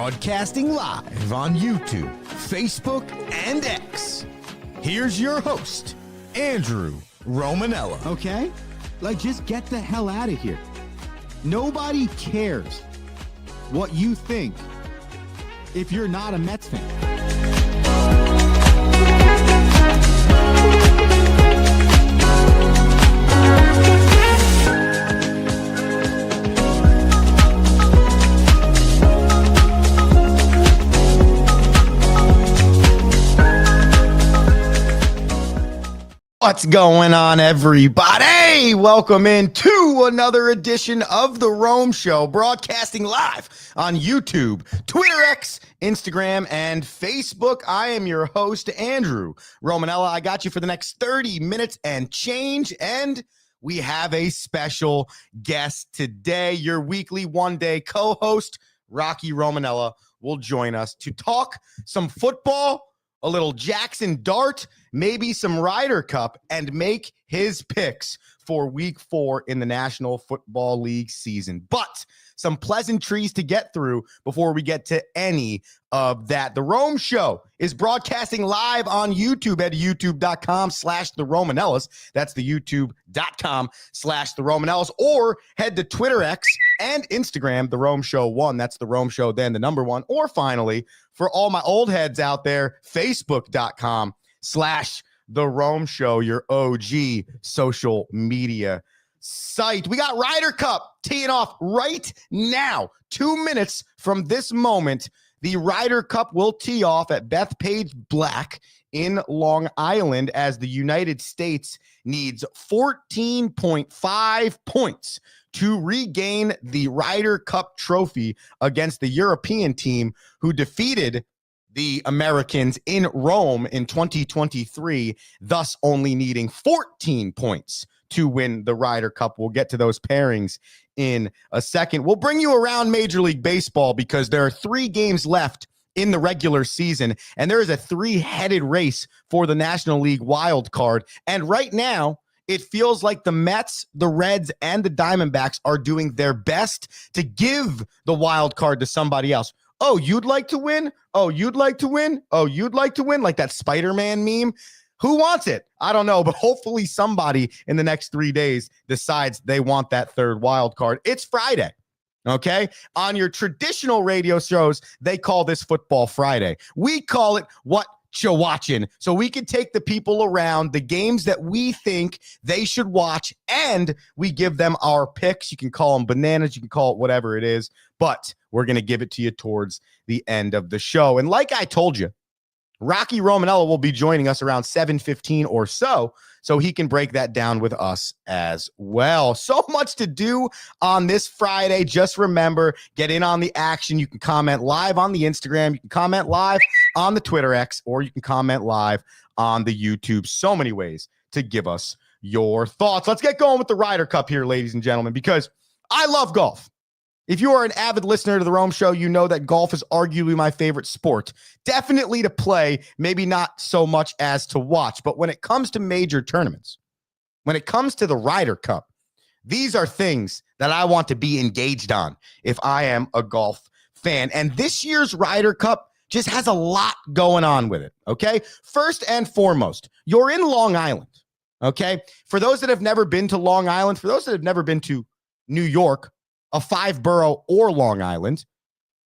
Broadcasting live on YouTube, Facebook, and X. Here's your host, Andrew Romanella. Okay? Like, just get the hell out of here. Nobody cares what you think if you're not a Mets fan. What's going on, everybody? Welcome into another edition of The Rome Show, broadcasting live on YouTube, Twitter, X, Instagram, and Facebook. I am your host, Andrew Romanella. I got you for the next 30 minutes and change, and we have a special guest today. Your weekly one-day co-host, Rocky Romanella, will join us to talk some football, a little Jackson Dart, maybe some Ryder Cup, and make his picks for week 4 in the National Football League season. But some pleasantries to get through before we get to any of that. The Rome Show is broadcasting live on YouTube at youtube.com/The Romanellas. That's the youtube.com/The Romanellas. Or head to Twitter, X, and Instagram, The Rome Show 1. That's The Rome Show, then the number 1. Or finally, for all my old heads out there, facebook.com/The Rome Show, your OG social media site. We got Ryder Cup teeing off right now. 2 minutes from this moment, the Ryder Cup will tee off at Bethpage Black in Long Island as the United States needs 14.5 points to regain the Ryder Cup trophy against the European team who defeated the Americans in Rome in 2023, thus only needing 14 points to win the Ryder Cup. We'll get to those pairings in a second. We'll bring you around Major League Baseball because there are 3 games left in the regular season, and there is a 3-headed race for the National League wild card. And right now, it feels like the Mets, the Reds, and the Diamondbacks are doing their best to give the wild card to somebody else. Oh, you'd like to win? Oh, you'd like to win? Oh, you'd like to win? Like that Spider-Man meme. Who wants it? I don't know, but hopefully somebody in the next 3 days decides they want that third wild card. It's Friday, okay? On your traditional radio shows, they call this Football Friday. We call it Whatcha Watchin', so we can take the people around the games that we think they should watch, and we give them our picks. You can call them bananas, you can call it whatever it is, but we're going to give it to you towards the end of the show. And like I told you, Rocky Romanella will be joining us around 7:15 or so he can break that down with us as well. So much to do on this Friday. Just remember, get in on the action. You can comment live on the Instagram. You can comment live on the Twitter X, or you can comment live on the YouTube. So many ways to give us your thoughts. Let's get going with the Ryder Cup here, ladies and gentlemen, because I love golf. If you are an avid listener to the Rome Show, you know that golf is arguably my favorite sport. Definitely to play, maybe not so much as to watch. But when it comes to major tournaments, when it comes to the Ryder Cup, these are things that I want to be engaged on if I am a golf fan. And this year's Ryder Cup just has a lot going on with it, okay? First and foremost, you're in Long Island, okay? For those that have never been to Long Island, for those that have never been to New York, a 5-borough or Long Island,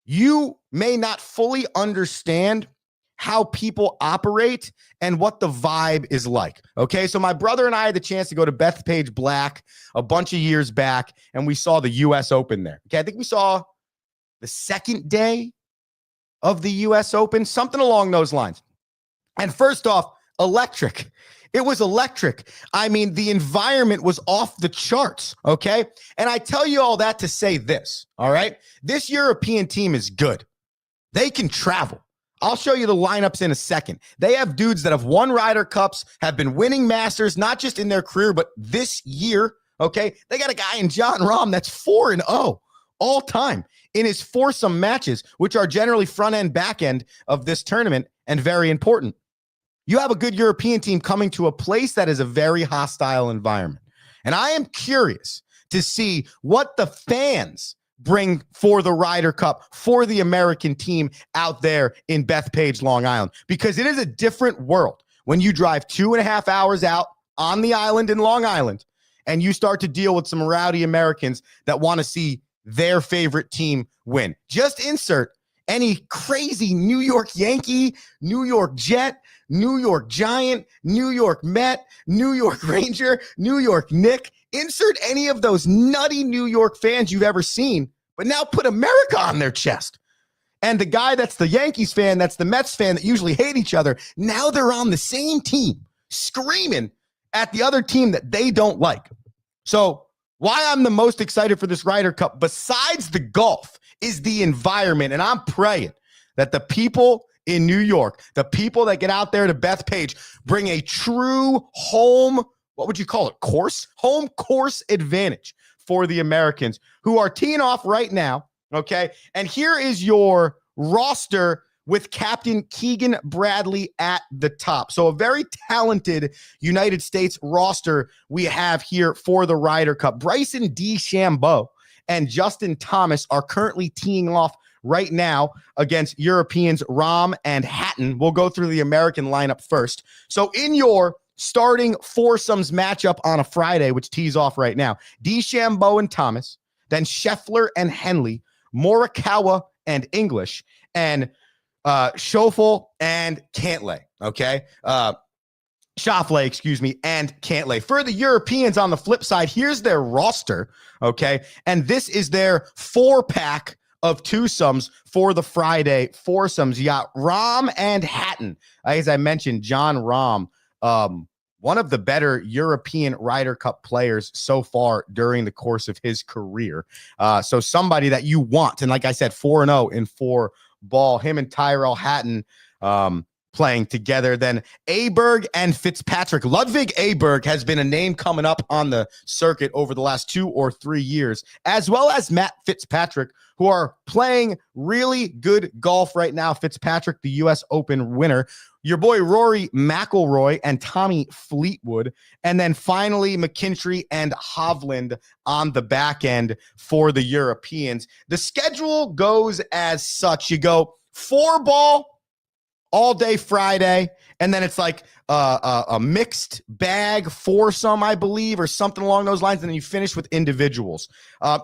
you may not fully understand how people operate and what the vibe is like. Okay, so my brother and I had the chance to go to Bethpage Black a bunch of years back, and we saw the U.S. Open there. Okay, I think we saw the second day of the U.S. Open, something along those lines. And first off, electric. It was electric. I mean, the environment was off the charts, okay? And I tell you all that to say this, all right? This European team is good. They can travel. I'll show you the lineups in a second. They have dudes that have won Ryder Cups, have been winning Masters, not just in their career, but this year, okay? They got a guy in John Rahm that's 4-0 all time in his foursome matches, which are generally front end, back end of this tournament and very important. You have a good European team coming to a place that is a very hostile environment. And I am curious to see what the fans bring for the Ryder Cup for the American team out there in Bethpage, Long Island, because it is a different world when you drive 2.5 hours out on the island in Long Island and you start to deal with some rowdy Americans that want to see their favorite team win. Just insert any crazy New York Yankee, New York Jet, New York Giant, New York Met, New York Ranger, New York Knick. Insert any of those nutty New York fans you've ever seen, but now put America on their chest. And the guy that's the Yankees fan, that's the Mets fan that usually hate each other, now they're on the same team, screaming at the other team that they don't like. So why I'm the most excited for this Ryder Cup, besides the golf, is the environment. And I'm praying that the people in New York, the people that get out there to Bethpage, bring a true home, what would you call it, home course advantage for the Americans who are teeing off right now, okay? And here is your roster with Captain Keegan Bradley at the top. So a very talented United States roster we have here for the Ryder Cup. Bryson DeChambeau and Justin Thomas are currently teeing off right now against Europeans Rahm and Hatton. We'll go through the American lineup first. So in your starting foursomes matchup on a Friday, which tees off right now, DeChambeau and Thomas, then Scheffler and Henley, Morikawa and English, and Schauffele and Cantlay, okay? Schauffele, excuse me, and Cantlay. For the Europeans on the flip side, here's their roster, okay? And this is their 4-pack of twosomes for the Friday foursomes. You got Rahm and Hatton. As I mentioned, John Rahm, one of the better European Ryder Cup players so far during the course of his career. So somebody that you want. And like I said, 4-0 in 4 ball. Him and Tyrell Hatton playing together. Then Aberg and Fitzpatrick. Ludwig Aberg has been a name coming up on the circuit over the last 2 or 3 years, as well as Matt Fitzpatrick, who are playing really good golf right now. Fitzpatrick, the U.S. Open winner. Your boy Rory McIlroy and Tommy Fleetwood. And then finally, McKinstry and Hovland on the back end for the Europeans. The schedule goes as such. You go 4 ball all day Friday, and then it's like a mixed bag foursome, I believe, or something along those lines, and then you finish with individuals.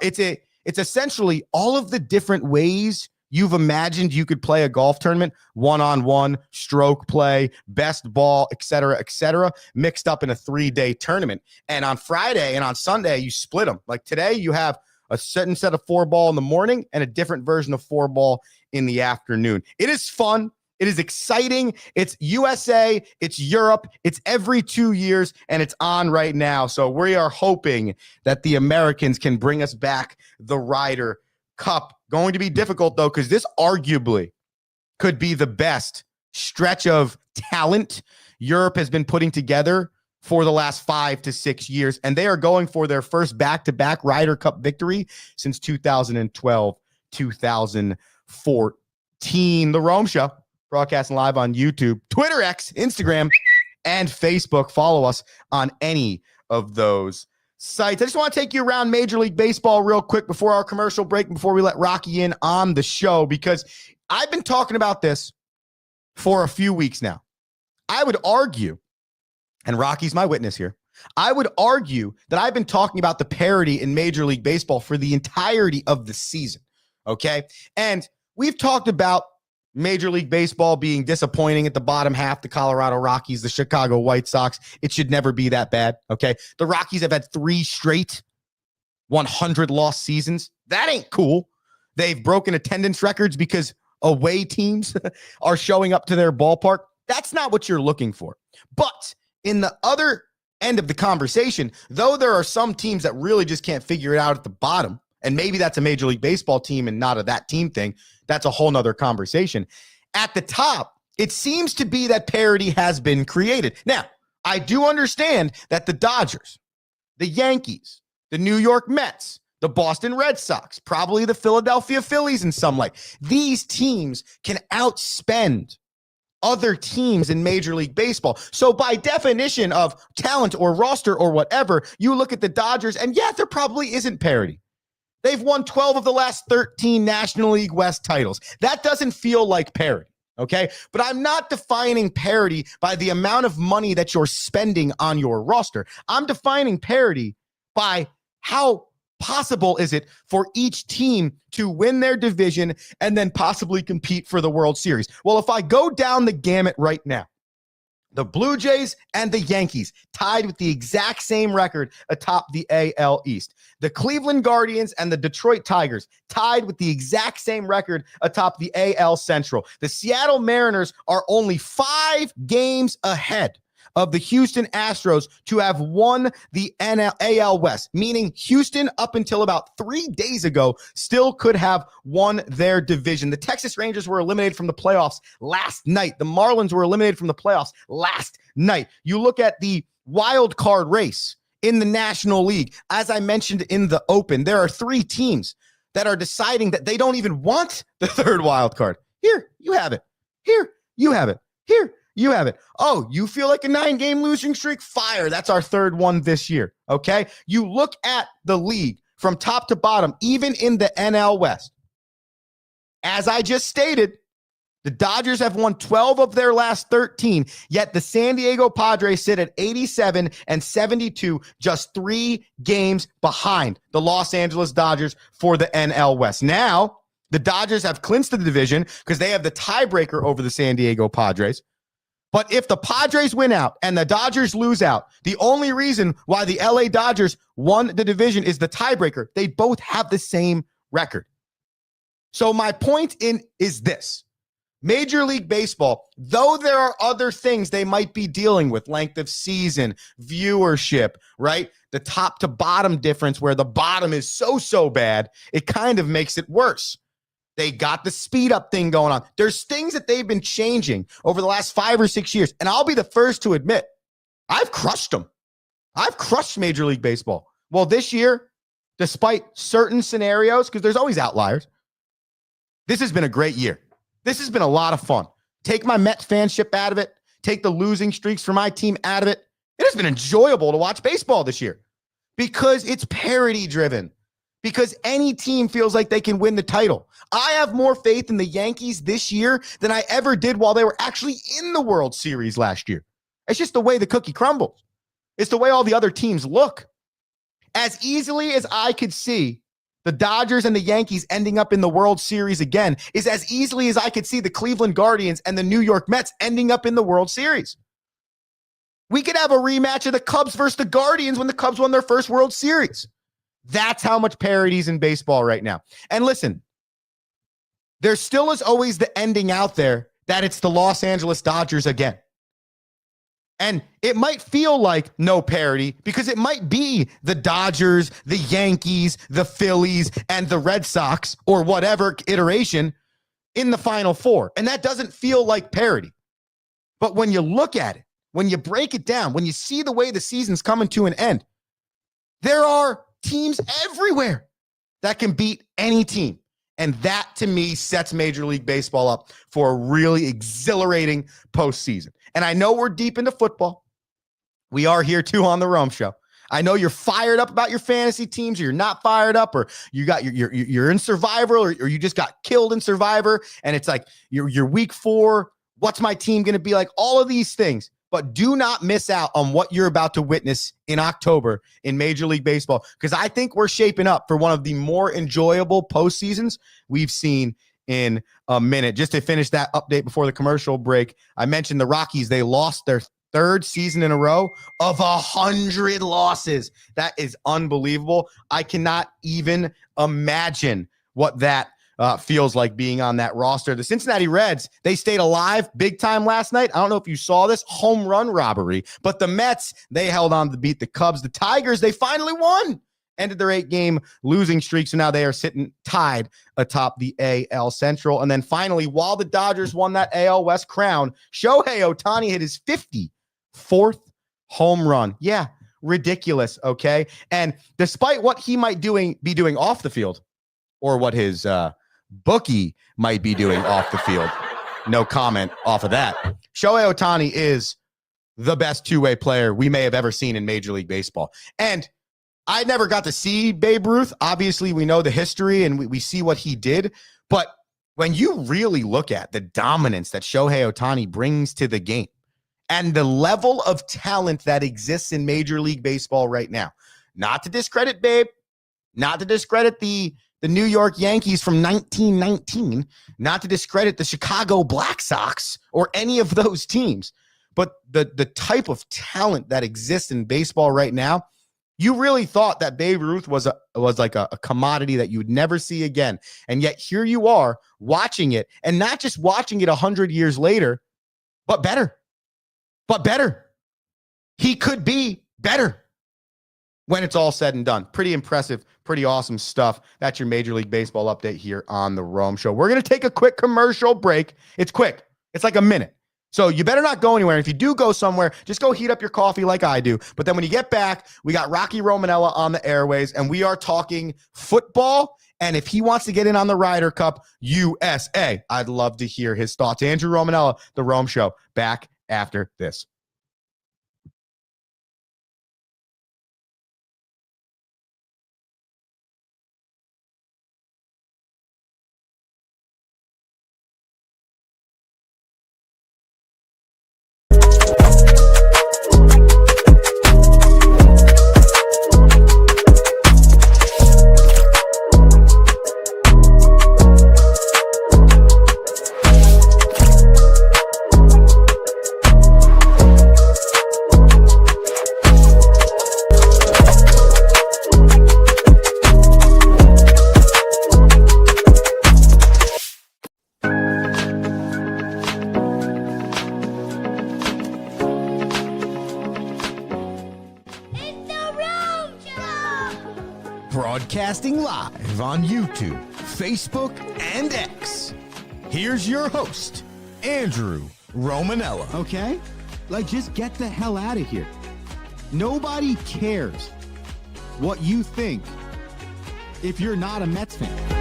It's essentially all of the different ways you've imagined you could play a golf tournament, one-on-one, stroke play, best ball, et cetera, mixed up in a 3-day tournament. And on Friday and on Sunday, you split them. Like today, you have a certain set of 4 ball in the morning and a different version of 4 ball in the afternoon. It is fun. It is exciting. It's USA, it's Europe, it's every 2 years, and it's on right now. So we are hoping that the Americans can bring us back the Ryder Cup. Going to be difficult, though, because this arguably could be the best stretch of talent Europe has been putting together for the last 5 to 6 years, and they are going for their first back-to-back Ryder Cup victory since 2012, 2014. The Rome Show, broadcasting live on YouTube, Twitter, X, Instagram, and Facebook. Follow us on any of those sites. I just want to take you around Major League Baseball real quick before our commercial break, before we let Rocky in on the show, because I've been talking about this for a few weeks now. I would argue, and Rocky's my witness here, I would argue that I've been talking about the parity in Major League Baseball for the entirety of the season, okay? And we've talked about Major League Baseball being disappointing at the bottom half, the Colorado Rockies, the Chicago White Sox. It should never be that bad, okay? The Rockies have had 3 straight 100-loss seasons. That ain't cool. They've broken attendance records because away teams are showing up to their ballpark. That's not what you're looking for. But in the other end of the conversation, though there are some teams that really just can't figure it out at the bottom, and maybe that's a Major League Baseball team and not a that team thing, that's a whole nother conversation. At the top, it seems to be that parity has been created. Now, I do understand that the Dodgers, the Yankees, the New York Mets, the Boston Red Sox, probably the Philadelphia Phillies in some light, these teams can outspend other teams in Major League Baseball. So by definition of talent or roster or whatever, you look at the Dodgers and yeah, there probably isn't parity. They've won 12 of the last 13 National League West titles. That doesn't feel like parity, okay? But I'm not defining parity by the amount of money that you're spending on your roster. I'm defining parity by how possible is it for each team to win their division and then possibly compete for the World Series. Well, if I go down the gamut right now, the Blue Jays and the Yankees tied with the exact same record atop the AL East. The Cleveland Guardians and the Detroit Tigers tied with the exact same record atop the AL Central. The Seattle Mariners are only 5 games ahead of the Houston Astros to have won the AL West, meaning Houston, up until about 3 days ago, still could have won their division. The Texas Rangers were eliminated from the playoffs last night. The Marlins were eliminated from the playoffs last night. You look at the wild card race in the National League. As I mentioned in the open, there are 3 teams that are deciding that they don't even want the third wild card. Here, you have it. Here, you have it. Here, you have it. Oh, you feel like a 9-game losing streak? Fire. That's our 3rd one this year. Okay. You look at the league from top to bottom, even in the NL West. As I just stated, the Dodgers have won 12 of their last 13, yet the San Diego Padres sit at 87 and 72, just 3 games behind the Los Angeles Dodgers for the NL West. Now, the Dodgers have clinched the division because they have the tiebreaker over the San Diego Padres. But if the Padres win out and the Dodgers lose out, the only reason why the LA Dodgers won the division is the tiebreaker. They both have the same record. So my point is this. Major League Baseball, though there are other things they might be dealing with, length of season, viewership, right? The top to bottom difference where the bottom is so bad, it kind of makes it worse. They got the speed up thing going on. There's things that they've been changing over the last 5 or 6 years. And I'll be the first to admit, I've crushed them. I've crushed Major League Baseball. Well, this year, despite certain scenarios, because there's always outliers, this has been a great year. This has been a lot of fun. Take my Mets fanship out of it. Take the losing streaks for my team out of it. It has been enjoyable to watch baseball this year because it's parity driven. Because any team feels like they can win the title. I have more faith in the Yankees this year than I ever did while they were actually in the World Series last year. It's just the way the cookie crumbles. It's the way all the other teams look. As easily as I could see the Dodgers and the Yankees ending up in the World Series again is as easily as I could see the Cleveland Guardians and the New York Mets ending up in the World Series. We could have a rematch of the Cubs versus the Guardians when the Cubs won their first World Series. That's how much parity is in baseball right now. And listen, there still is always the ending out there that it's the Los Angeles Dodgers again. And it might feel like no parity because it might be the Dodgers, the Yankees, the Phillies, and the Red Sox, or whatever iteration in the Final Four. And that doesn't feel like parity. But when you look at it, when you break it down, when you see the way the season's coming to an end, there are teams everywhere that can beat any team. And that, to me, sets Major League Baseball up for a really exhilarating postseason. And I know we're deep into football. We are here, too, on the Rome Show. I know you're fired up about your fantasy teams, or you're not fired up, or you're in Survivor, or you just got killed in Survivor, and it's like you're week 4. What's my team going to be like? All of these things. But do not miss out on what you're about to witness in October in Major League Baseball, because I think we're shaping up for one of the more enjoyable postseasons we've seen in a minute. Just to finish that update before the commercial break, I mentioned the Rockies. They lost their 3rd season in a row of 100 losses. That is unbelievable. I cannot even imagine what that feels like being on that roster. The Cincinnati Reds, they stayed alive big time last night. I don't know if you saw this home run robbery, but the Mets, they held on to beat the Cubs. The Tigers, they finally won, ended their 8-game losing streak. So now they are sitting tied atop the AL Central. And then finally, while the Dodgers won that AL West crown, Shohei Ohtani hit his 54th home run. Yeah, ridiculous. Okay. And despite what he might be doing off the field, or what his bookie might be doing off the field, no comment off of that, Shohei Ohtani is the best two-way player we may have ever seen in Major League Baseball. And I never got to see Babe Ruth. Obviously, we know the history and we see what he did. But when you really look at the dominance that Shohei Ohtani brings to the game and the level of talent that exists in Major League Baseball right now, not to discredit Babe, not to discredit the New York Yankees from 1919, not to discredit the Chicago Black Sox or any of those teams, but the type of talent that exists in baseball right now, you really thought that Babe Ruth was like a commodity that you would never see again. And yet here you are watching it, and not just watching it 100 years later, but better. But better. He could be better when it's all said and done. Pretty impressive, pretty awesome stuff. That's your Major League Baseball update here on the Rome Show. We're going to take a quick commercial break. It's quick. It's like a minute. So you better not go anywhere. If you do go somewhere, just go heat up your coffee like I do. But then when you get back, we got Rocky Romanella on the airways, and we are talking football. And if he wants to get in on the Ryder Cup USA, I'd love to hear his thoughts. Andrew Romanella, The Rome Show, back after this. Broadcasting live on YouTube, Facebook, and X. Here's your host, Andrew Romanella. Okay? Like, just get the hell out of here. Nobody cares what you think if you're not a Mets fan.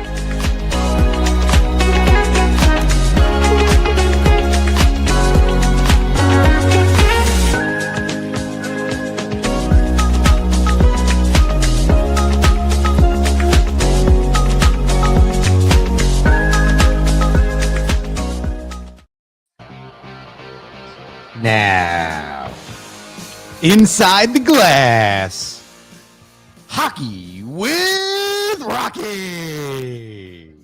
Now, inside the glass, hockey with Rocky.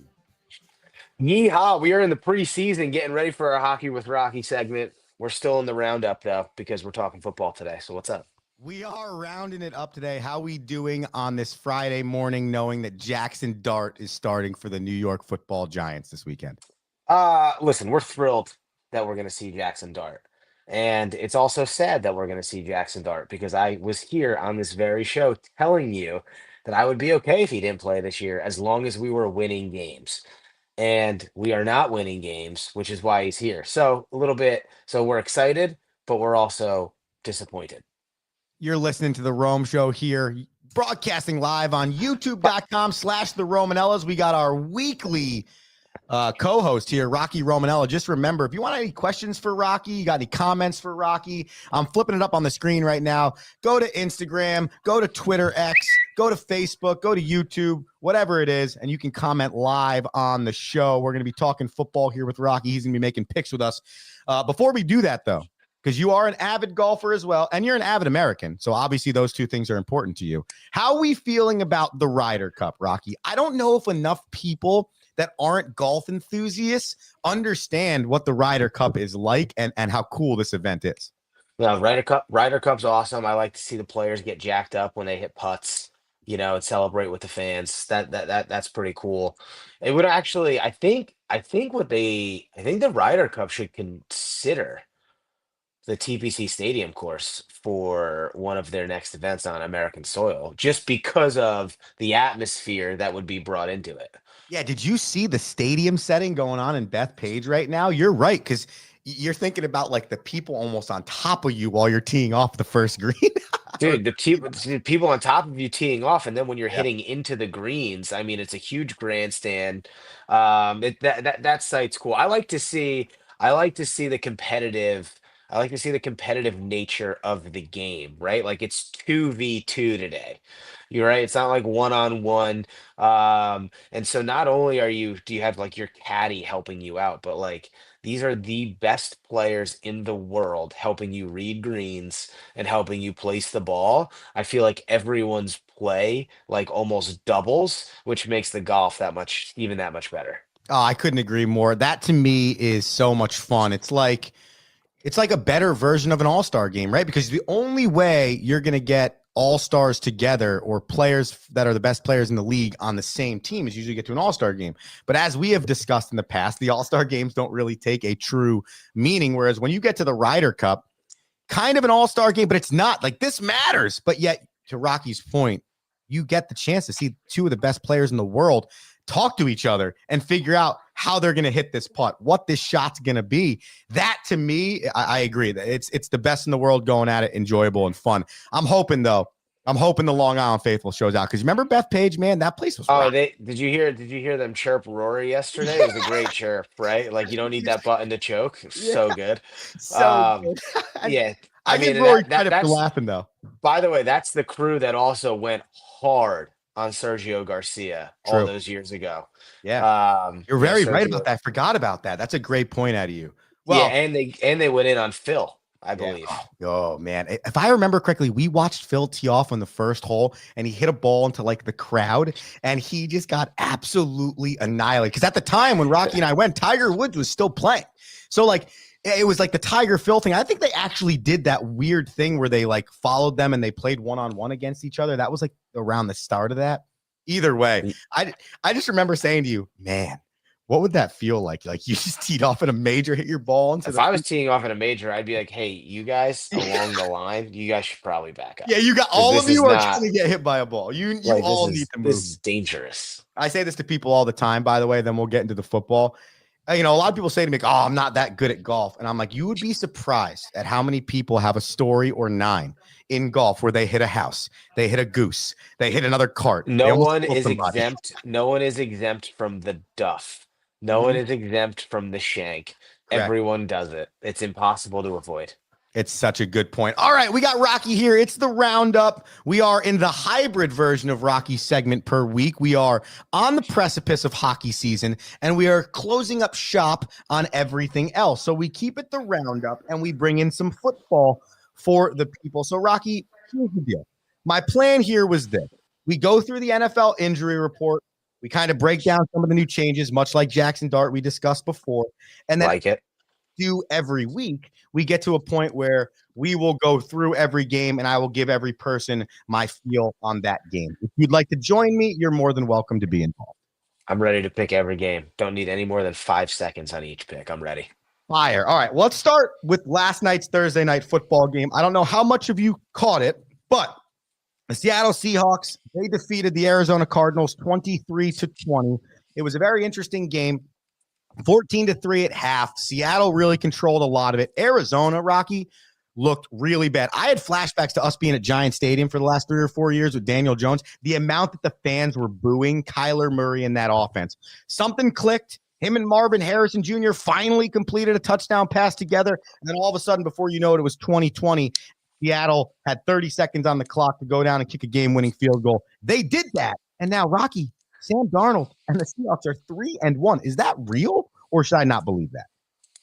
Yeehaw, we are in the preseason getting ready for our Hockey with Rocky segment. We're still in the roundup, though, because we're talking football today. So what's up? We are rounding it up today. How we doing on this Friday morning, knowing that Jackson Dart is starting for the New York Football Giants this weekend? Listen, we're thrilled that we're going to see Jackson Dart. And it's also sad that we're going to see Jackson Dart because I was here on this very show telling you that I would be okay if he didn't play this year as long as we were winning games. And we are not winning games, which is why he's here. So a little bit, so we're excited, but we're also disappointed. You're listening to the Rome Show here, broadcasting live on youtube.com/the Romanellas. We got our weekly co-host here, Rocky Romanella. Just remember, if you want any questions for Rocky, you got any comments for Rocky, I'm flipping it up on the screen right now. Go to Instagram, go to Twitter X, go to Facebook, go to YouTube, whatever it is, and you can comment live on the show. We're going to be talking football here with Rocky. He's going to be making picks with us. Before we do that, though, because you are an avid golfer as well, and you're an avid American, so obviously those two things are important to you. How are we feeling about the Ryder Cup, Rocky? I don't know if enough people that aren't golf enthusiasts understand what the Ryder Cup is like and how cool this event is. Yeah, Ryder Cup's awesome. I like to see the players get jacked up when they hit putts, and celebrate with the fans. That's pretty cool. It would actually, I think the Ryder Cup should consider the TPC Stadium course for one of their next events on American soil, just because of the atmosphere that would be brought into it. Yeah, did you see the stadium setting going on in Bethpage right now? You're right, because you're thinking about like the people almost on top of you while you're teeing off the first green. Dude, the people on top of you teeing off, and then when you're hitting into the greens, I mean, it's a huge grandstand. That site's cool. I like to see the competitive I like to see the competitive nature of the game, right? Like it's 2v2 today. You're right. It's not like one-on-one. And so not only do you have like your caddy helping you out, but like these are the best players in the world helping you read greens and helping you place the ball. I feel like everyone's play like almost doubles, which makes the golf even that much better. Oh, I couldn't agree more. That to me is so much fun. It's like a better version of an all-star game, right? Because the only way you're going to get all-stars together or players that are the best players in the league on the same team is usually get to an all-star game. But as we have discussed in the past, the all-star games don't really take a true meaning. Whereas when you get to the Ryder Cup, kind of an all-star game, but it's not. Like, this matters. But yet, to Rocky's point, you get the chance to see two of the best players in the world talk to each other and figure out how they're going to hit this putt, what this shot's going to be. That to me, I agree that it's the best in the world going at it, enjoyable and fun. I'm hoping the Long Island faithful shows out, because remember Beth Page, man, that place was Oh, rock. they did you hear them chirp Rory yesterday? It was a great chirp, right? Like you don't need that button to choke. Yeah, So good. so Um, good. yeah, I I give mean, and Rory that credit for that's laughing though. by the way, that's the crew that also went hard on Sergio Garcia all True. those years ago. Yeah, you're You know, very right about Sergio, that. I forgot about that. That's a great point out of you. yeah, Well, and they went in on Phil, I yeah. believe. Oh, man. If I remember correctly, we watched Phil tee off on the first hole and he hit a ball into like the crowd and he just got absolutely annihilated. Because at the time when Rocky and I went, Tiger Woods was still playing. So like it was like the Tiger Phil thing. I think they actually did that weird thing where they like followed them and they played one-on-one against each other. That was like around the start of that. Either way, I just remember saying to you, man, what would that feel like? Like you just teed off at a major, hit your ball into If the I was teeing off in a major, I'd be like, "Hey, you guys along the line, you guys should probably back up Yeah, you got because all this of is you are not trying to get hit by a ball. You like all need to this move. is dangerous." I say this to people all the time, by the way, then we'll get into the football. A lot of people say to me, "Oh, I'm not that good at golf." And I'm like, you would be surprised at how many people have a story or nine in golf where they hit a house, they hit a goose, they hit another cart, they No almost one killed is somebody. exempt. No one is exempt from the duff. No one Mhm. is exempt from the shank. Correct. Everyone does it. It's impossible to avoid. It's such a good point. All right, we got Rocky here. It's the roundup. We are in the hybrid version of Rocky segment per week. We are on the precipice of hockey season, and we are closing up shop on everything else. So we keep it the roundup, and we bring in some football for the people. So, Rocky, here's the deal. My plan here was this. We go through the NFL injury report. We kind of break down some of the new changes, much like Jackson Dart we discussed before. And then Like it. do every week, we get to a point where we will go through every game and I will give every person my feel on that game. If you'd like to join me, you're more than welcome to be involved. I'm ready to pick every game. Don't need any more than 5 seconds on each pick. I'm ready. Fire. All right. Well, let's start with last night's Thursday night football game. I don't know how much of you caught it, but the Seattle Seahawks, they defeated the Arizona Cardinals 23-20. It was a very interesting game. 14-3 at half. Seattle really controlled a lot of it. Arizona, Rocky, looked really bad. I had flashbacks to us being at Giant Stadium for the last 3 or 4 years with Daniel Jones. The amount that the fans were booing Kyler Murray in that offense. Something clicked. Him and Marvin Harrison Jr. finally completed a touchdown pass together. And then all of a sudden, before you know it was 2020. Seattle had 30 seconds on the clock to go down and kick a game-winning field goal. They did that. And now, Rocky, Sam Darnold and the Seahawks are 3-1. Is that real, or should I not believe that?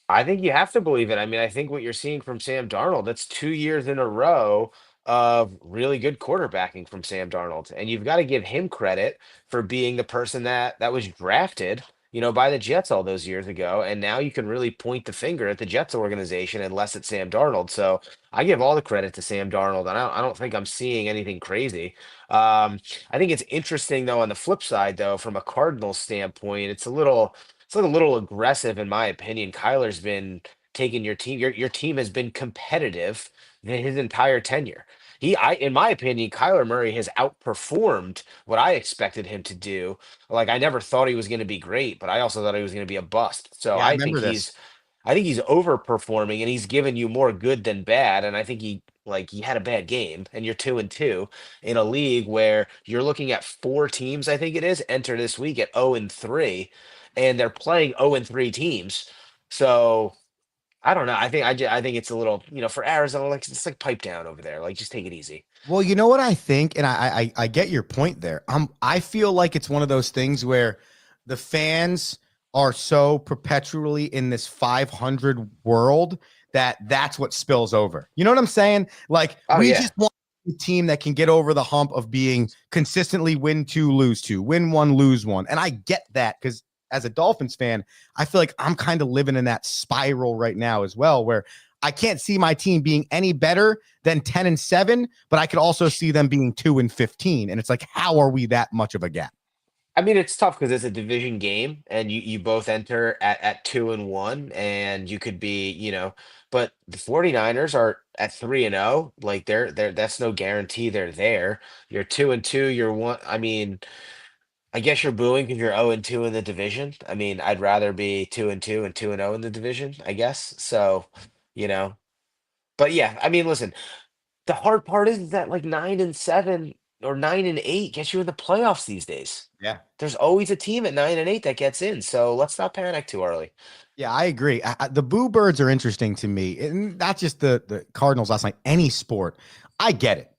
I think you have to believe it. I mean, I think what you're seeing from Sam Darnold, that's 2 years in a row of really good quarterbacking from Sam Darnold. And you've got to give him credit for being the person that was drafted, by the Jets all those years ago. And now you can really point the finger at the Jets organization unless it's Sam Darnold. So I give all the credit to Sam Darnold. And I don't think I'm seeing anything crazy. I think it's interesting though, on the flip side, though, from a Cardinals standpoint, it's like a little aggressive in my opinion. Kyler's been taking your team has been competitive his entire tenure. In my opinion, Kyler Murray has outperformed what I expected him to do. Like I never thought he was going to be great, but I also thought he was going to be a bust. So Yeah, I remember this. I think he's overperforming and he's given you more good than bad. And I think he had a bad game and you're 2-2 in a league where you're looking at 4 teams, I think it is, enter this week at 0-3, and they're playing 0-3 teams. So I don't know. I think it's a little, for Arizona, like it's like pipe down over there. Like just take it easy. Well, you know what I think, and I get your point there. I feel like it's one of those things where the fans are so perpetually in this 500 world that that's what spills over. You know what I'm saying? Like Oh we yeah. just want a team that can get over the hump of being consistently win two, lose two, win one, lose one. And I get that because as a Dolphins fan, I feel like I'm kind of living in that spiral right now as well, where I can't see my team being any better than 10-7, but I could also see them being 2-15. And it's like, how are we that much of a gap? I mean, it's tough because it's a division game, and you both enter at 2-1, and you could be, but the 49ers are at 3-0. Like they're that's no guarantee they're there. You're 2-2, you're one. I mean, I guess you're booing because you're 0-2 in the division. I mean, I'd rather be 2-2 and 2-0 in the division, I guess. So, you know, but yeah, I mean, listen, the hard part is that like 9-7 or 9-8 gets you in the playoffs these days. Yeah. There's always a team at 9-8 that gets in, so let's not panic too early. Yeah, I agree. The Boo Birds are interesting to me, and not just the Cardinals last night. Any sport, I get it,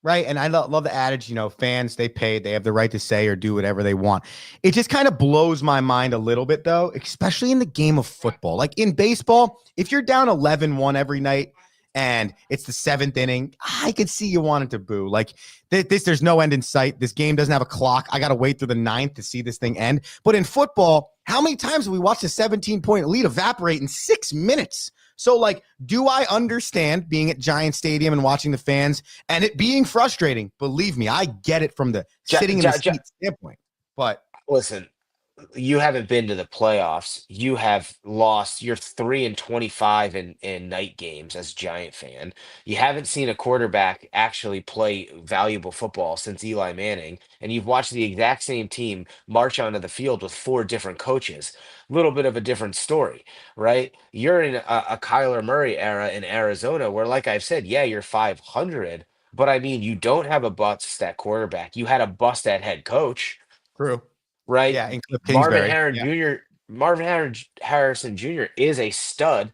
right? And I love the adage, fans they paid, they have the right to say or do whatever they want. It just kind of blows my mind a little bit, though, especially in the game of football. Like in baseball, if you're down 11-1 every night and it's the seventh inning, I could see you wanting to boo. Like there's no end in sight. This game doesn't have a clock. I got to wait through the ninth to see this thing end. But in football, how many times have we watched a 17-point lead evaporate in 6 minutes? So, like, do I understand being at Giant Stadium and watching the fans and it being frustrating? Believe me, I get it from the Ja sitting in Ja the Ja seat standpoint. But Listen, you haven't been to the playoffs. You have lost. You're 3-25 in night games as a Giant fan. You haven't seen a quarterback actually play valuable football since Eli Manning, and you've watched the exact same team march onto the field with four different coaches. A little bit of a different story, right? You're in a Kyler Murray era in Arizona, where, like I've said, yeah, you're 500, but I mean, you don't have a bust at quarterback. You had a bust at head coach, true. right? Yeah, and Cliff Marvin Kingsbury. Harrison Yeah, Jr. Harrison Jr. is a stud.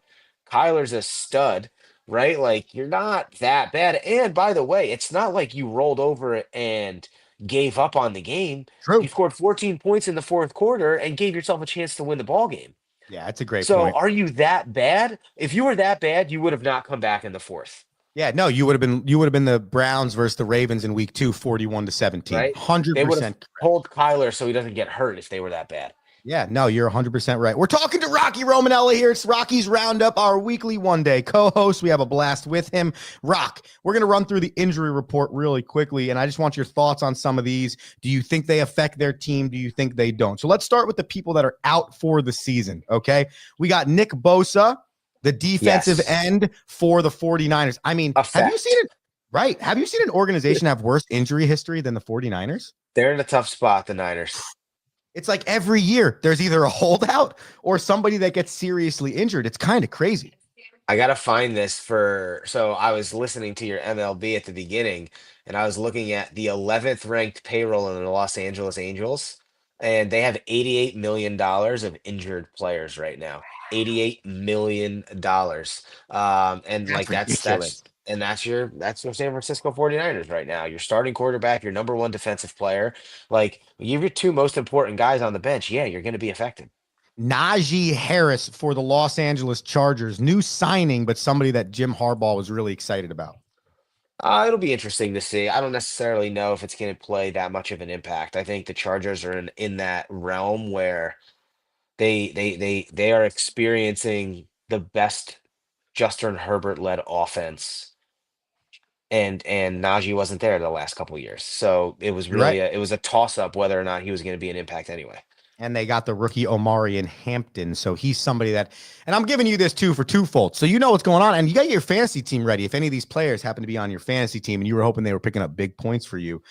Kyler's a stud, right? Like you're not that bad. And by the way, it's not like you rolled over and gave up on the game. You true. scored 14 points in the fourth quarter and gave yourself a chance to win the ball game. Yeah, that's a great So point. are you that bad? If you were that bad, you would have not come back in the fourth, Yeah, no, you would have been the Browns versus the Ravens in week 2, 41-17. right? They would have 100%. pulled Kyler so he doesn't get hurt if they were that bad. Yeah, no, you're 100% right. We're talking to Rocky Romanella here. It's Rocky's Roundup, our weekly one-day co-host. We have a blast with him. Rock, we're going to run through the injury report really quickly, and I just want your thoughts on some of these. Do you think they affect their team? Do you think they don't? So let's start with the people that are out for the season, okay? We got Nick Bosa, the defensive Yes. end for the 49ers. I mean, have you seen Effect. it? Right. Have you seen an organization have worse injury history than the 49ers? They're in a tough spot, the Niners. It's like every year there's either a holdout or somebody that gets seriously injured. It's kind of crazy. I gotta find this so I was listening to your MLB at the beginning, and I was looking at the 11th ranked payroll in the Los Angeles Angels, and they have $88 million of injured players right now. $88 million. And That's like that's ridiculous. and that's your San Francisco 49ers right now. Your starting quarterback, your number one defensive player. Like you have your two most important guys on the bench. Yeah, you're gonna be affected. Najee Harris for the Los Angeles Chargers. New signing, but somebody that Jim Harbaugh was really excited about. It'll be interesting to see. I don't necessarily know if it's going to play that much of an impact. I think the Chargers are in that realm where they are experiencing the best Justin Herbert led offense, and Najee wasn't there the last couple of years, so it was You're right. really it was a toss up whether or not he was going to be an impact anyway. And they got the rookie Omari in Hampton. So he's somebody that, and I'm giving you this too for twofold. So you know what's going on. And you got your fantasy team ready. If any of these players happen to be on your fantasy team and you were hoping they were picking up big points for you.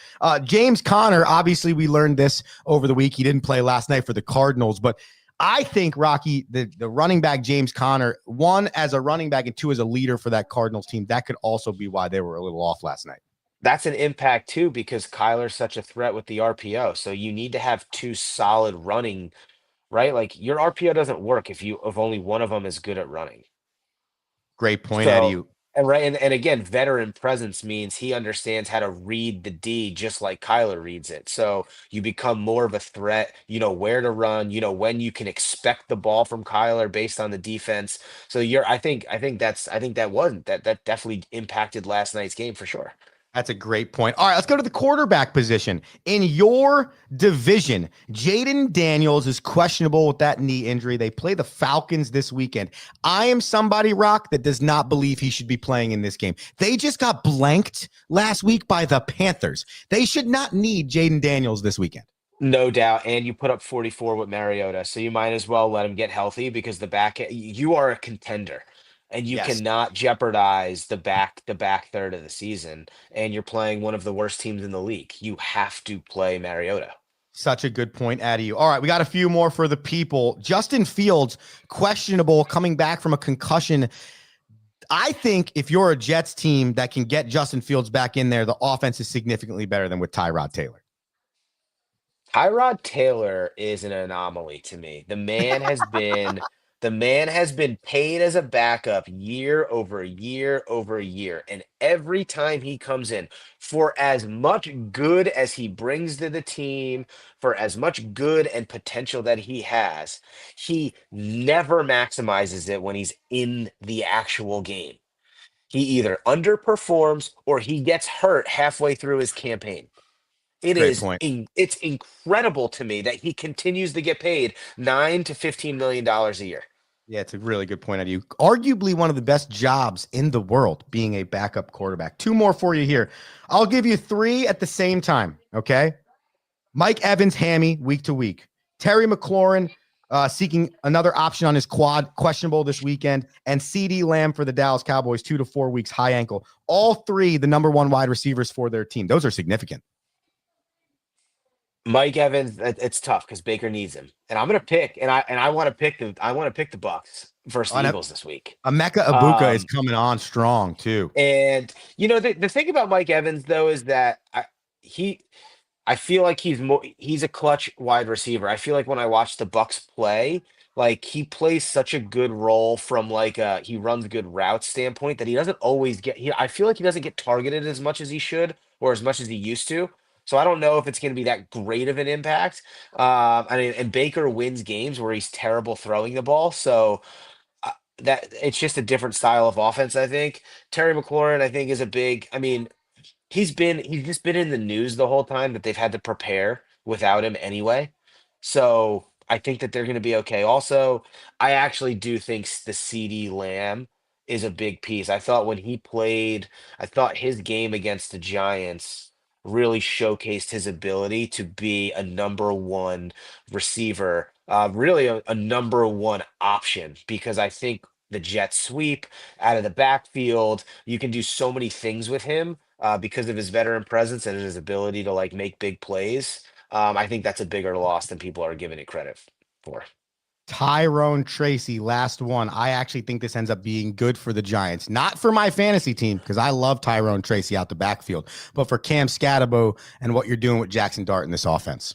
James Conner, obviously we learned this over the week. He didn't play last night for the Cardinals, but I think Rocky, the running back, James Conner, one as a running back and two as a leader for that Cardinals team, that could also be why they were a little off last night. That's an impact too because Kyler's such a threat with the RPO. So you need to have two solid running, right? Like your RPO doesn't work if only one of them is good at running. Great point out of So, you. and right, and again, veteran presence means he understands how to read the D just like Kyler reads it. So you become more of a threat. You know where to run. You know when you can expect the ball from Kyler based on the defense. So I think that wasn't that definitely impacted last night's game for sure. That's a great point. All right, let's go to the quarterback position. In your division, Jaden Daniels is questionable with that knee injury. They play the Falcons this weekend. I am somebody, Rock, that does not believe he should be playing in this game. They just got blanked last week by the Panthers. They should not need Jaden Daniels this weekend. No doubt. And you put up 44 with Mariota. So you might as well let him get healthy because you are a contender and you Yes. cannot jeopardize the back third of the season. And you're playing one of the worst teams in the league. You have to play Mariota. Such a good point out of you. All right, we got a few more for the people. Justin Fields, questionable, coming back from a concussion. I think if you're a Jets team that can get Justin Fields back in there, the offense is significantly better than with Tyrod Taylor. Tyrod Taylor is an anomaly to me. The man has been paid as a backup year over year over year. And every time he comes in, for as much good as he brings to the team, for as much good and potential that he never maximizes it when he's in the actual game. He either underperforms or he gets hurt halfway through his campaign. Great point. It's incredible to me that he continues to get paid $9 to $15 million a year. Yeah, it's a really good point of view. Arguably one of the best jobs in the world, being a backup quarterback. Two more for you here. I'll give you three at the same time, okay? Mike Evans, hammy, week to week. Terry McLaurin seeking another option on his quad, questionable this weekend. And CD Lamb for the Dallas Cowboys, 2 to 4 weeks, high ankle. All three, the number one wide receivers for their team. Those are significant. Mike Evans, it's tough because Baker needs him, and I'm gonna pick, and I want to pick the Bucks versus the On Eagles this week. Emeka Ibuka is Um, coming on strong, too. and the thing about Mike Evans though is that he I feel like he's a clutch wide receiver. I feel like when I watch the Bucks play, like he plays such a good role from like he runs good route standpoint that he doesn't always I feel like he doesn't get targeted as much as he should or as much as he used to. So I don't know if it's going to be that great of an impact. And Baker wins games where he's terrible throwing the ball. So that it's just a different style of offense, I think. Terry McLaurin, I think, is a big. I mean, he's just been in the news the whole time that they've had to prepare without him anyway. So I think that they're going to be okay. Also, I actually do think the CD Lamb is a big piece. I thought when he played, I thought his game against the Giants really showcased his ability to be a number one receiver, really a number one option because I think the jet sweep out of the backfield, you can do so many things with him because of his veteran presence and his ability to like make big plays. I think that's a bigger loss than people are giving it credit for. Tyrone Tracy, last one. I actually think this ends up being good for the Giants. Not for my fantasy team, because I love Tyrone Tracy out the backfield, but for Cam Scatabo and what you're doing with Jackson Dart in this offense.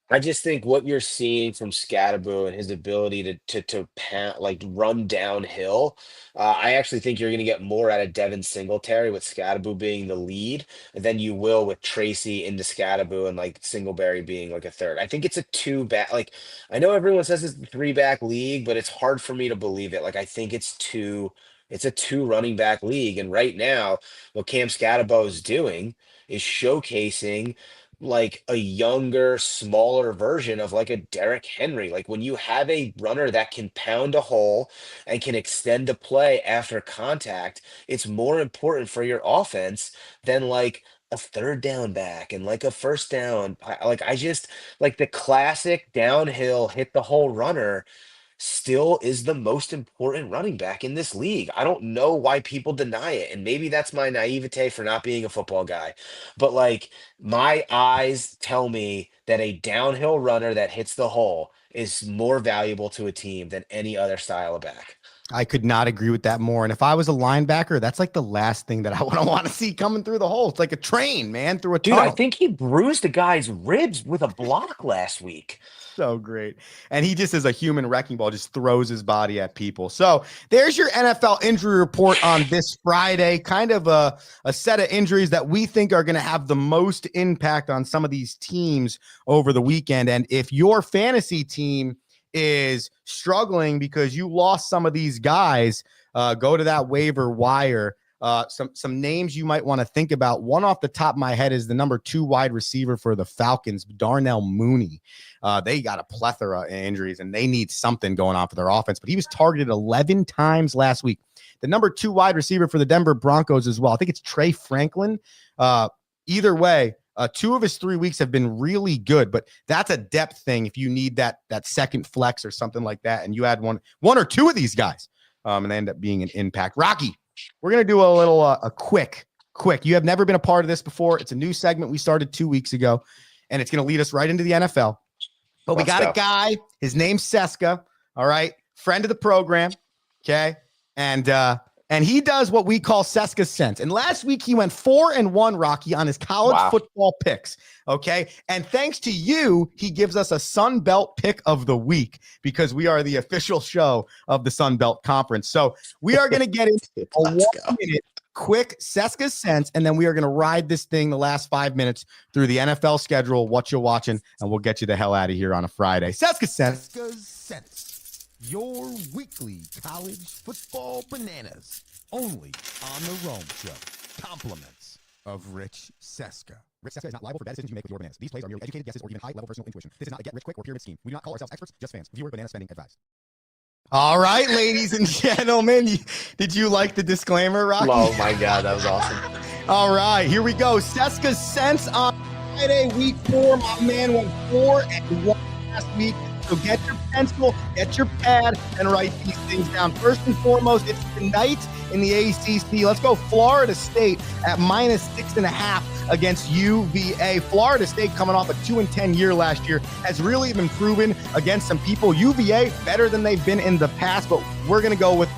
I just think what you're seeing from Scatterbo and his ability like run downhill, I actually think you're going to get more out of Devin Singletary with Scatterbo being the lead than you will with Tracy into Scatterbo and like Singletary being like a third. I think it's a two back. Like I know everyone says it's a three back league, but it's hard for me to believe it. Like I think it's two. It's a two running back league, and right now, what Cam Scatterbo is doing is showcasing like a younger, smaller version of like a Derrick Henry. Like when you have a runner that can pound a hole and can extend a play after contact, it's more important for your offense than like a third down back and like a first down. Like I just like the classic downhill hit the hole runner still is the most important running back in this league. I don't know why people deny it. And maybe that's my naivete for not being a football guy. But like my eyes tell me that a downhill runner that hits the hole is more valuable to a team than any other style of back. I could not agree with that more. And if I was a linebacker, that's like the last thing that I would want to see coming through the hole. It's like a train, man, through a Dude, I tunnel. think he bruised a guy's ribs with a block last week. So great. And he just is a human wrecking ball, just throws his body at people. So there's your NFL injury report on this Friday. Kind of a set of injuries that we think are going to have the most impact on some of these teams over the weekend. And if your fantasy team is struggling because you lost some of these guys, go to that waiver wire. Some names you might want to think about. One off the top of my head is the number 2 wide receiver for the Falcons, Darnell Mooney. They got a plethora of injuries, and they need something going on for their offense. But he was targeted 11 times last week. The number 2 wide receiver for the Denver Broncos as well. I think it's Trey Franklin. Either way, 2 of his 3 weeks have been really good, but that's a depth thing. If you need that second flex or something like that, and you add one or two of these guys, and they end up being an impact. Rocky, we're going to do a little, a quick. You have never been a part of this before. It's a new segment we started 2 weeks ago, and it's going to lead us right into the NFL. But we got a guy. His name's Seska. All right. Friend of the program. Okay. And he does what we call Seska Sense. And last week he went 4-1, Rocky, on his college football picks. Okay. And thanks to you, he gives us a Sun Belt pick of the week because we are the official show of the Sun Belt Conference. So we are going to get into a 1-minute quick Seska Sense, and then we are going to ride this thing the last 5 minutes through the NFL schedule, what you're watching, and we'll get you the hell out of here on a Friday. Seska Sense. Seska Sense, your weekly college football bananas, only on the Rome Show. Compliments of Rich Seska. Rich Seska is not liable for bad decisions you make with your bananas. These plays are merely educated guesses or even high-level personal intuition. This is not a get-rich-quick or pyramid scheme. We do not call ourselves experts, just fans. Viewer banana spending advice. All right, ladies and gentlemen, did you like the disclaimer, Rocky? Oh my God, that was awesome. All right, here we go. Seska Sense on Friday, week 4. My man went 4-1 last week. So get your pencil, get your pad, and write these things down. First and foremost, it's tonight in the ACC. Let's go Florida State at -6.5 against UVA. Florida State, coming off a 2-10 year last year, has really been proven against some people. UVA better than they've been in the past, but we're going to go with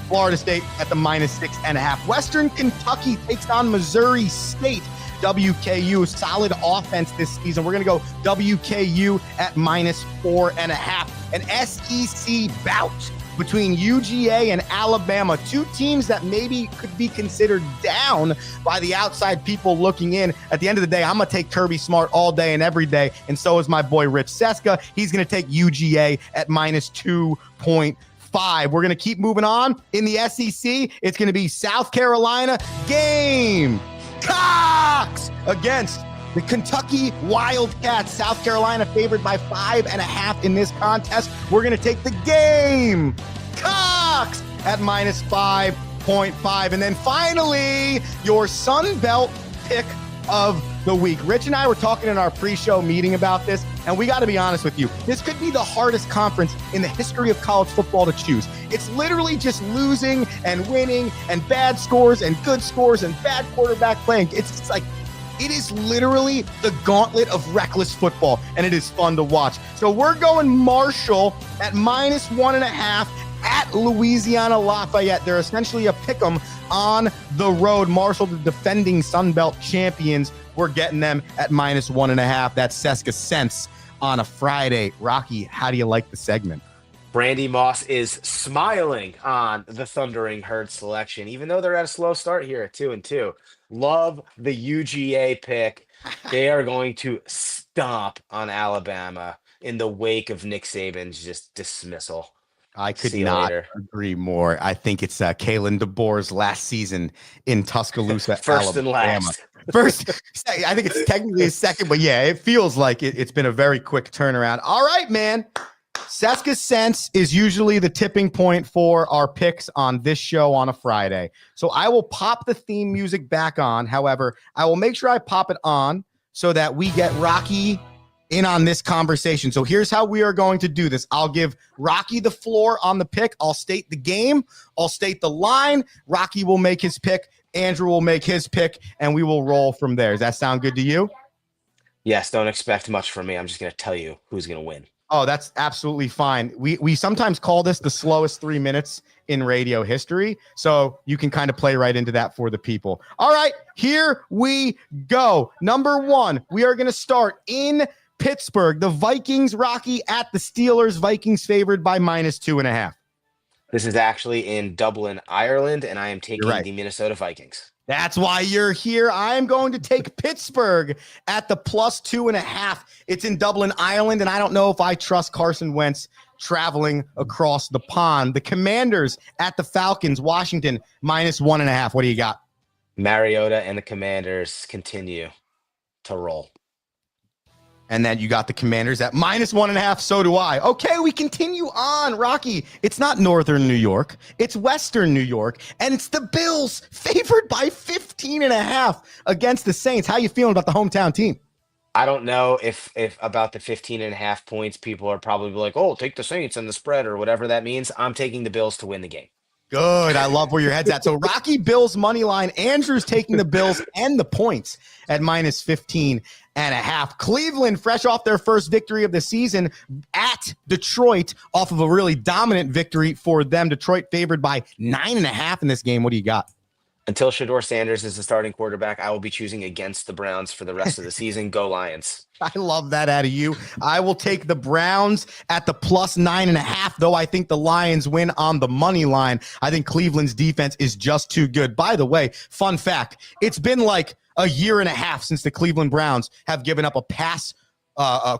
Florida State at the -6.5. Western Kentucky takes on Missouri State. WKU, solid offense this season. We're going to go WKU at -4.5. An SEC bout between UGA and Alabama, 2 teams that maybe could be considered down by the outside people looking in. At the end of the day, I'm going to take Kirby Smart all day and every day, and so is my boy Rich Seska. He's going to take UGA at -2.5. We're going to keep moving on. In the SEC, it's going to be South Carolina game Cox against the Kentucky Wildcats. South Carolina favored by 5.5 in this contest. We're going to take the game Cox at -5.5. And then finally, your Sun Belt pick of the week. Rich and I were talking in our pre-show meeting about this, and we got to be honest with you. This could be the hardest conference in the history of college football to choose. It's literally just losing and winning and bad scores and good scores and bad quarterback playing. It's just like, it is literally the gauntlet of reckless football, and it is fun to watch. So we're going Marshall at -1.5 at Louisiana Lafayette. They're essentially a pick'em on the road. Marshall, the defending Sun Belt champions. We're getting them at -1.5. That's Seska Sense on a Friday. Rocky, how do you like the segment? Brandy Moss is smiling on the Thundering Herd selection, even though they're at a slow start here at 2-2. Love the UGA pick. They are going to stomp on Alabama in the wake of Nick Saban's just dismissal. I could not agree more. I think it's Kalen DeBoer's last season in Tuscaloosa, First Alabama. and last. First, I think it's technically a second, but yeah, it feels like it's been a very quick turnaround. All right, man. Seska Sense is usually the tipping point for our picks on this show on a Friday. So I will pop the theme music back on. However, I will make sure I pop it on so that we get Rocky in on this conversation. So here's how we are going to do this. I'll give Rocky the floor on the pick. I'll state the game. I'll state the line. Rocky will make his pick. Andrew will make his pick, and we will roll from there. Does that sound good to you? Yes, don't expect much from me. I'm just going to tell you who's going to win. Oh, that's absolutely fine. We sometimes call this the slowest 3 minutes in radio history. So you can kind of play right into that for the people. All right, here we go. Number one, we are going to start in Pittsburgh. The Vikings, Rocky, at the Steelers. Vikings favored by -2.5. This is actually in Dublin, Ireland, and I am You're taking right. the Minnesota Vikings. That's why you're here. I'm going to take Pittsburgh at the +2.5. It's in Dublin, Ireland, and I don't know if I trust Carson Wentz traveling across the pond. The Commanders at the Falcons, Washington, -1.5. What do you got? Mariota and the Commanders continue to roll. And then you got the Commanders at -1.5. So do I. Okay, we continue on. Rocky, it's not Northern New York. It's Western New York. And it's the Bills favored by 15.5 against the Saints. How you feeling about the hometown team? I don't know if about the 15.5 points, people are probably like, oh, take the Saints and the spread or whatever that means. I'm taking the Bills to win the game. Good. I love where your head's at. So Rocky Bills money line. Andrew's taking the Bills and the points at -15.5. Cleveland, fresh off their first victory of the season at Detroit, off of a really dominant victory for them. Detroit favored by 9.5 in this game. What do you got? Until Shador Sanders is the starting quarterback, I will be choosing against the Browns for the rest of the season. Go Lions. I love that out of you. I will take the Browns at the +9.5, though I think the Lions win on the money line. I think Cleveland's defense is just too good. By the way, fun fact, it's been like a year and a half since the Cleveland Browns have given up a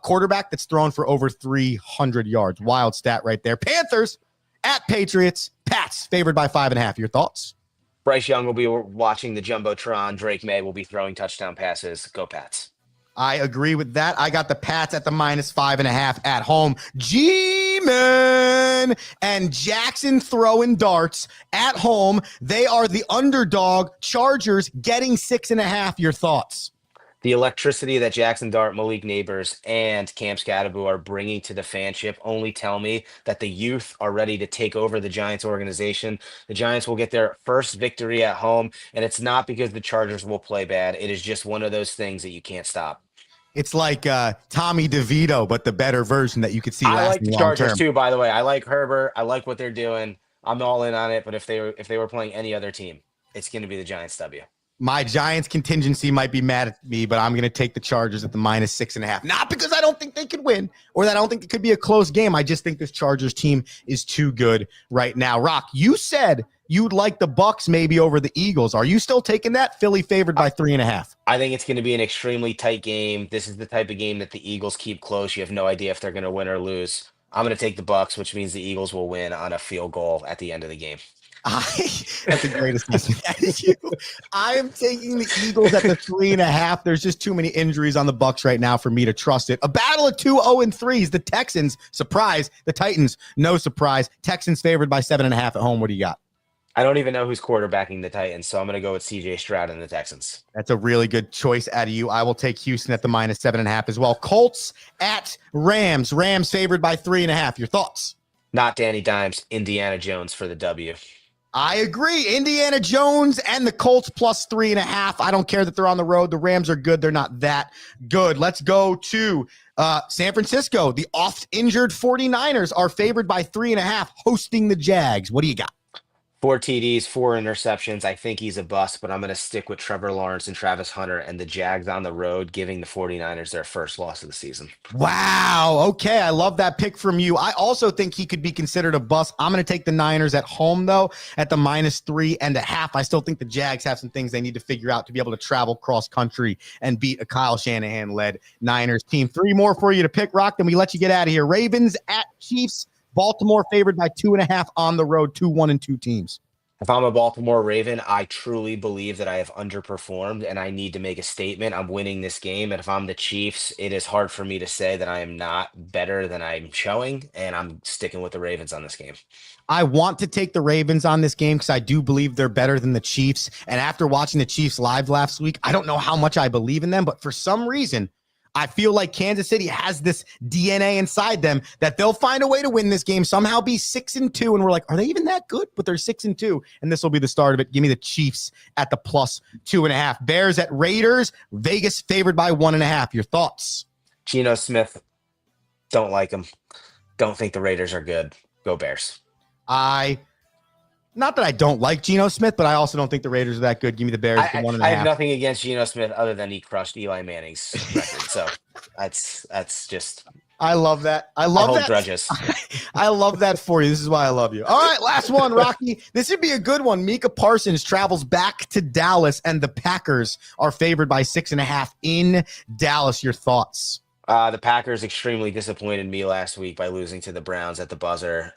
quarterback that's thrown for over 300 yards. Wild stat right there. Panthers at Patriots. Pats favored by 5.5. Your thoughts? Bryce Young will be watching the Jumbotron. Drake May will be throwing touchdown passes. Go Pats. I agree with that. I got the Pats at the -5.5 at home. G-Man and Jackson throwing darts at home. They are the underdog. Chargers getting 6.5. Your thoughts? The electricity that Jackson Dart, Malik Neighbors, and Cam Scadaboo are bringing to the fanship only tell me that the youth are ready to take over the Giants organization. The Giants will get their first victory at home, and it's not because the Chargers will play bad. It is just one of those things that you can't stop. It's like Tommy DeVito, but the better version that you could see I like lasting the long Chargers term. too, by the way. I like Herbert. I like what they're doing. I'm all in on it, but if they were playing any other team, it's going to be the Giants W. My Giants contingency might be mad at me, but I'm going to take the Chargers at the -6.5. Not because I don't think they could win or that I don't think it could be a close game. I just think this Chargers team is too good right now. Rock, you said you'd like the Bucks maybe over the Eagles. Are you still taking that? Philly favored by 3.5. I think it's going to be an extremely tight game. This is the type of game that the Eagles keep close. You have no idea if they're going to win or lose. I'm going to take the Bucks, which means the Eagles will win on a field goal at the end of the game. That's the greatest assessment. That is you. I am taking the Eagles at the 3.5. There's just too many injuries on the Bucks right now for me to trust it. A battle of 2 0-3s. The Texans, surprise. The Titans, no surprise. Texans favored by 7.5 at home. What do you got? I don't even know who's quarterbacking the Titans, so I'm going to go with CJ Stroud and the Texans. That's a really good choice out of you. I will take Houston at the -7.5 as well. Colts at Rams. Rams favored by 3.5. Your thoughts? Not Danny Dimes, Indiana Jones for the W. I agree. Indiana Jones and the Colts +3.5. I don't care that they're on the road. The Rams are good. They're not that good. Let's go to San Francisco. The oft-injured 49ers are favored by 3.5, hosting the Jags. What do you got? 4 TDs, 4 interceptions. I think he's a bust, but I'm going to stick with Trevor Lawrence and Travis Hunter and the Jags on the road, giving the 49ers their first loss of the season. Wow. Okay. I love that pick from you. I also think he could be considered a bust. I'm going to take the Niners at home, though, at the -3.5. I still think the Jags have some things they need to figure out to be able to travel cross country and beat a Kyle Shanahan-led Niners team. 3 more for you to pick, Rock, then we let you get out of here. Ravens at Chiefs. Baltimore favored by 2.5 on the road, 2-1-2 teams. If I'm a Baltimore Raven, I truly believe that I have underperformed and I need to make a statement. I'm winning this game. And if I'm the Chiefs, it is hard for me to say that I am not better than I'm showing. And I'm sticking with the Ravens on this game. I want to take the Ravens on this game because I do believe they're better than the Chiefs. And after watching the Chiefs live last week, I don't know how much I believe in them, but for some reason, I feel like Kansas City has this DNA inside them that they'll find a way to win this game, somehow be 6-2. And we're like, are they even that good? But they're 6-2. And this will be the start of it. Give me the Chiefs at the +2.5. Bears at Raiders. Vegas favored by 1.5. Your thoughts? Geno Smith Don't like them. Don't think the Raiders are good. Go Bears. Not that I don't like Geno Smith, but I also don't think the Raiders are that good. Give me the Bears. I, The 1.5. I have nothing against Geno Smith other than he crushed Eli Manning's record. So that's just. I love that. I hold that. grudges. I love that for you. This is why I love you. All right, last one, Rocky. This would be a good one. Micah Parsons travels back to Dallas, and the Packers are favored by 6.5 in Dallas. Your thoughts? The Packers extremely disappointed me last week by losing to the Browns at the buzzer,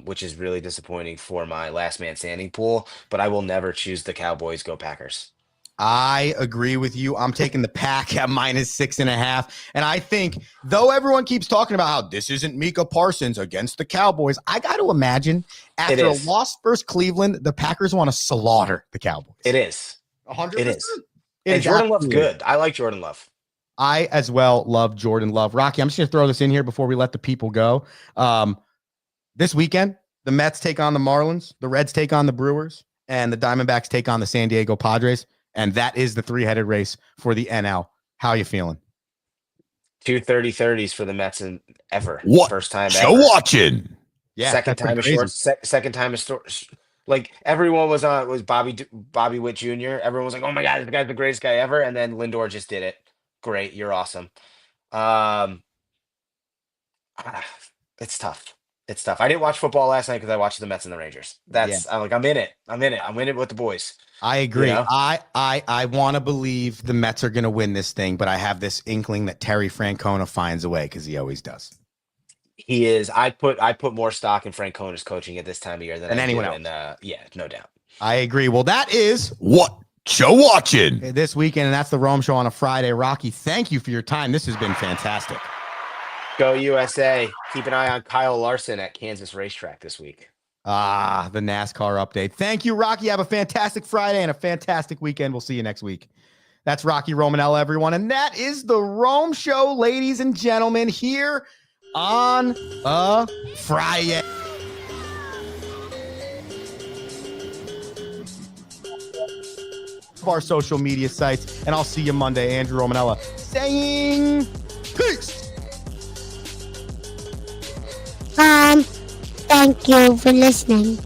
which is really disappointing for my last man standing pool. But I will never choose the Cowboys. Go Packers. I agree with you. I'm taking the Pack at -6.5. And I think, though everyone keeps talking about how this isn't Micah Parsons against the Cowboys, I got to imagine after a loss versus Cleveland, the Packers want to slaughter the Cowboys. It is. 100%. It is. And Jordan Love's good. I like Jordan Love. I as well love Jordan Love. Rocky, I'm just going to throw this in here before we let the people go. This weekend, the Mets take on the Marlins, the Reds take on the Brewers, and the Diamondbacks take on the San Diego Padres. And that is the three-headed race for the NL. How are you feeling? 2 30-30s for the Mets and ever. What? First time Show ever. watching. Yeah, second time a short. Second time a short. Like everyone was Bobby Witt Jr. Everyone was like, "Oh my God, this guy's the greatest guy ever!" And then Lindor just did it. Great, you're awesome. It's tough. It's tough. I didn't watch football last night because I watched the Mets and the Rangers. I'm in it. I'm in it with the boys. I agree. You know? I want to believe the Mets are going to win this thing, but I have this inkling that Terry Francona finds a way because he always does. He is. I put more stock in Francona's coaching at this time of year than anyone else. And yeah, no doubt. I agree. Well, that is Whatcha watching this weekend, and that's the Rome Show on a Friday. Rocky, thank you for your time. This has been fantastic. Go USA. Keep an eye on Kyle Larson at Kansas Racetrack this week. The NASCAR update. Thank you, Rocky. Have a fantastic Friday and a fantastic weekend. We'll see you next week. That's Rocky Romanella, everyone. And that is the Rome Show, ladies and gentlemen, here on a Friday. Our social media sites, and I'll see you Monday. Andrew Romanella saying peace. Thank you for listening.